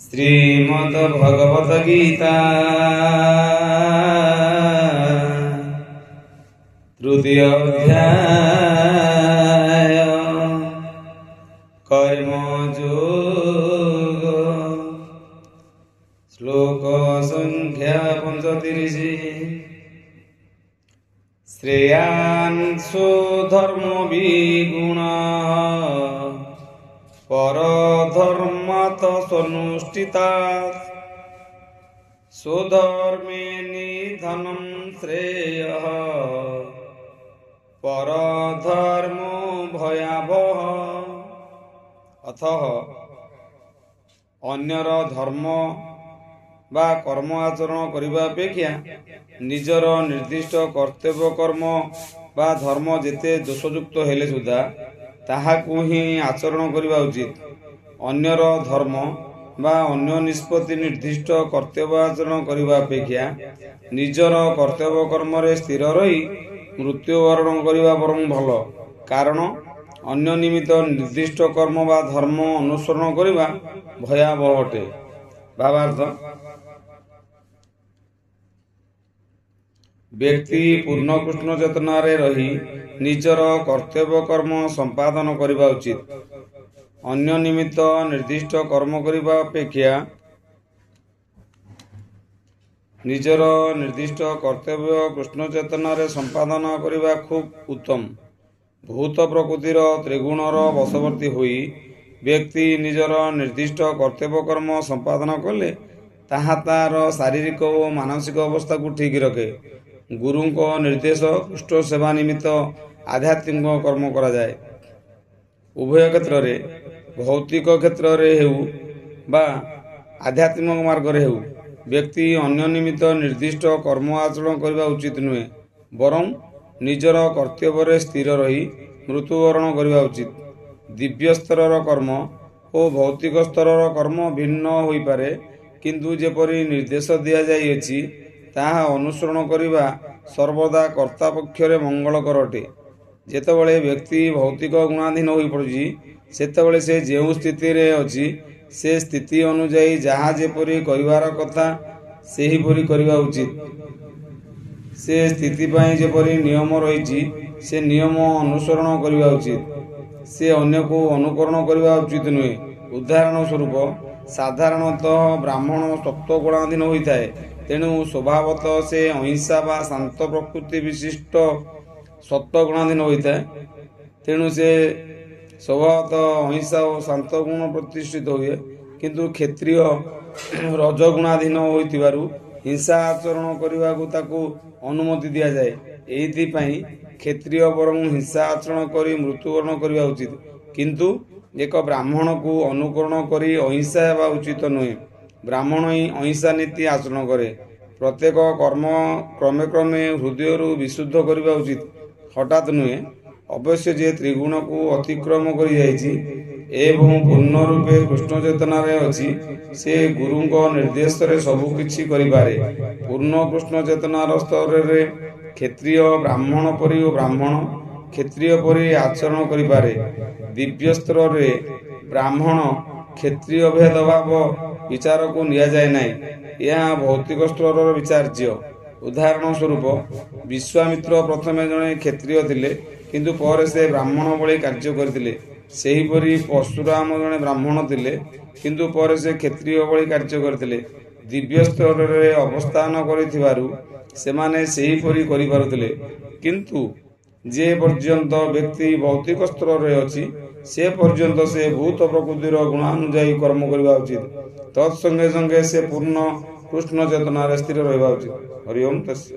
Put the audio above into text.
श्रीमद्भगवद्गीता तृतीय अध्याय कर्मयोग श्लोक संख्या 35। श्रेयांसो धर्म विगुणः परधर्मात् स्वनुष्ठितात् स्वधर्मे निधनं श्रेयः परधर्मो भयावह। अतः अन्यर धर्म बा कर्म आचरण करने अपेक्षा निजर निर्दिष्ट कर्तव्य कर्म बा धर्म जेते दोषयुक्त हेले सुधा ताहाकु ही आचरण करने उचित। अन्यर धर्म बा अन्य निष्पत्ति निर्दिष्ट कर्तव्य आचरण करने अपेक्षा निजर कर्तव्य कर्म रे स्थिर रही मृत्युवरण करने बरं भल। कारण अन्य निमित्त निर्दिष्ट कर्म बा धर्म अनुसरण करने भयावह अटे। भावार्थ व्यक्ति पूर्ण कृष्ण चेतना रे रही निजर कर्तव्य कर्म संपादन करने उचित। अन्य निमित्त निर्दिष्ट कर्म करने अपेक्षा निजर निर्दिष्ट कर्तव्य कृष्ण चेतना रे संपादन करने खूब उत्तम। भूत प्रकृतिर त्रिगुणर वशवर्ती हुई व्यक्ति निजर निर्दिष्ट कर्तव्य कर्म संपादन कले ताहा तार शारीरिक और मानसिक अवस्था को ठीक रखे। गुरु को निर्देश कृष्ण सेवा निमित्त आध्यात्मिक कर्म करा जाए। उभय क्षेत्र रे भौतिक क्षेत्र रे हेउ बा आध्यात्मिक मार्ग रे हेउ व्यक्ति अन्य निमित्त निर्दिष्ट कर्म आचरण करने उचित नुहे, बरं निजर कर्तव्य रे स्थिर रही मृत्युवरण करने उचित। दिव्य स्तर कर्म और भौतिक स्तर कर्म भिन्न होई पारे, किंतु जेपरि निर्देश दिया जाइछि ताहा अनुसरण करिबा सर्वदा कर्ता पक्षरे मंगलकर अटे। जेतेबेले व्यक्ति भौतिक गुणाधीन होई पड़ुछि सेतेबेले से जेउ स्थिति रे अछि से स्थिति अनुଯାयी जहा जेपरि करिवार कथा सेही परि करिवा उचित। से स्थिति पई जेपरि नियम रहिछि से नियम अनुसरण करिवा उचित। से अन्य को अनुकरण करिवा उचित नुहे। उदाहरण स्वरूप साधारणतः ब्राह्मण सत्व गुणाधीन होइଥାଏ, तेणु स्वभावतः से अहिंसा बा शांत प्रकृति विशिष्ट सत्व गुणाधीन होइଥାଏ। तेणु से स्वभावतः अहिंसा और शांत गुण प्रतिष्ठित हुए, किंतु क्षत्रिय रजगुणाधीन होइतिबारु हिंसा आचरण करने को ताकू अनुमति दिया जाए। एइथिपाई क्षत्रिय बरं हिंसा आचरण करी मृत्युवरण करने उचित, किंतु एक ब्राह्मण को अनुकरण करी अहिंसा हेबा उचित नुहे। ब्राह्मण ही अहिंसा नीति आचरण करे। प्रत्येक कर्म क्रमे क्रमे हृदय विशुद्ध करने उचित, हठात नुहे। अवश्य जे त्रिगुण को अतिक्रम करि जाइछि एवं पूर्ण रूपे कृष्ण चेतना रे अछि से गुरु को निर्देश रे सब किछि करि पारे। पूर्ण कृष्ण चेतनार स्तर रे क्षत्रिय ब्राह्मण परि और ब्राह्मण क्षत्रिय परि आचरण करि पारे। दिव्य स्तर रे ब्राह्मण क्षत्रिय भेदभाव विचार को निया जाए नहीं, यह भौतिक स्तर विचार्य। उदाहरण स्वरूप विश्वामित्र प्रथमे जड़े क्षत्रिय थिले, किंतु पर से ब्राह्मण भली कार्य करथिले। सेहीपरि परशुराम जड़े ब्राह्मण थिले, किंतु पर से क्षत्रिय भली कार्य करथिले। दिव्य स्तर रे अवस्थान करिथिबारु सेमाने सेहीपरि करि पारुथिले, किंतु जे पर्यंत व्यक्ति भौतिक स्तर रे अछि से पर्यंत से भूत प्रकृतिर गुणानुजायी कर्म करने उचित। तत्संगे संगे से पूर्ण कृष्ण चेतना स्थिर रहा उचित। हरि ओम तस्य।